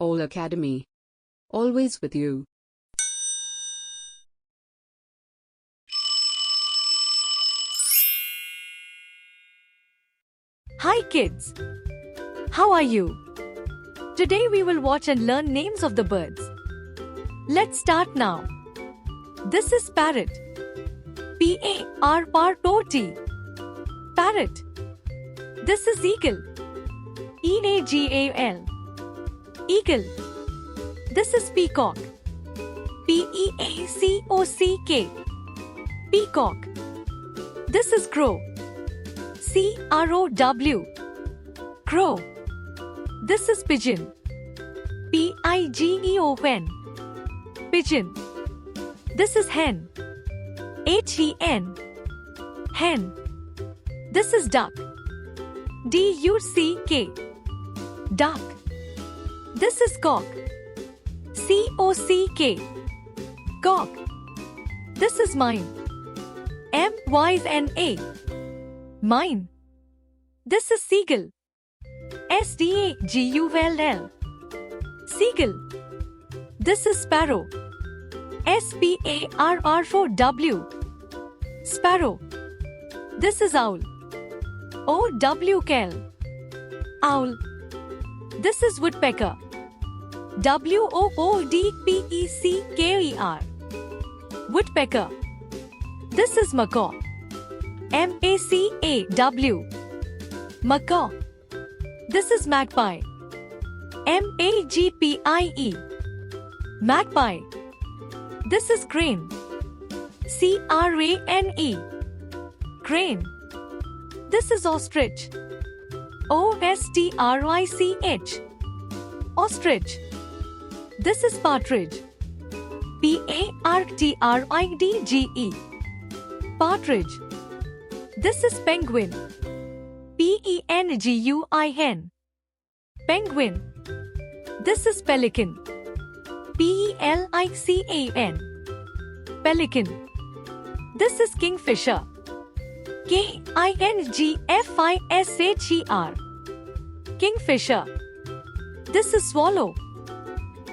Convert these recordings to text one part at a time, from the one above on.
Koel Academy. Always with you. Hi kids! How are you? Today we will watch and learn names of the birds. Let's start now. This is parrot. P-A-R-R-O-T. Parrot. This is eagle. E-A-G-A-L. Eagle. This is peacock. P-E-A-C-O-C-K. Peacock. This is crow. C-R-O-W. Crow. This is pigeon. P-I-G-E-O-N. Pigeon. This is hen. H-E-N. Hen. This is duck. D-U-C-K. Duck. This is cock. C-O-C-K. Cock. This is mine. M-Y-N-A. Mine. This is seagull. S-D-A-G-U-L-L. Seagull. This is sparrow. S-P-A-R-R-O-W. Sparrow. This is owl. O-W-K-E-L. Owl. This is woodpecker. W-O-O-D-P-E-C-K-E-R. Woodpecker. This is macaw. M-A-C-A-W. Macaw. This is magpie. M-A-G-P-I-E. Magpie. This is crane. C-R-A-N-E. Crane. This is ostrich. O-S-T-R-I-C-H. Ostrich. This is partridge. P-A-R-T-R-I-D-G-E. Partridge. This is penguin. P-E-N-G-U-I-N. Penguin. This is pelican. P-E-L-I-C-A-N. Pelican. This is kingfisher. K-I-N-G-F-I-S-H-E-R. Kingfisher. This is swallow.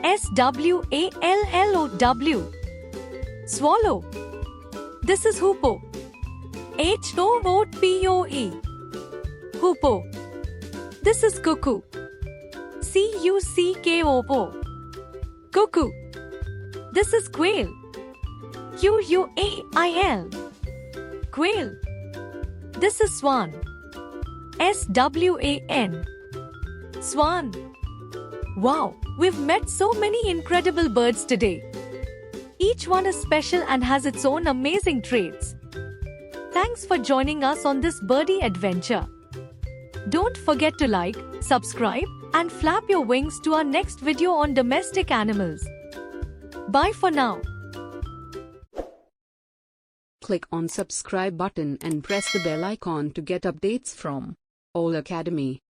S-W-A-L-L-O-W. Swallow. This is hoopoe. H-O-O-P-O-E. Hoopoe. This is cuckoo. C-U-C-K-O-O. Cuckoo. This is quail. Q-U-A-I-L. Quail. This is swan. S-W-A-N. Swan. Wow, we've met so many incredible birds today. Each one is special and has its own amazing traits. Thanks for joining us on this birdie adventure. Don't forget to like, subscribe, and flap your wings to our next video on domestic animals. Bye for now. Click on subscribe button and press the bell icon to get updates from Koel Academy.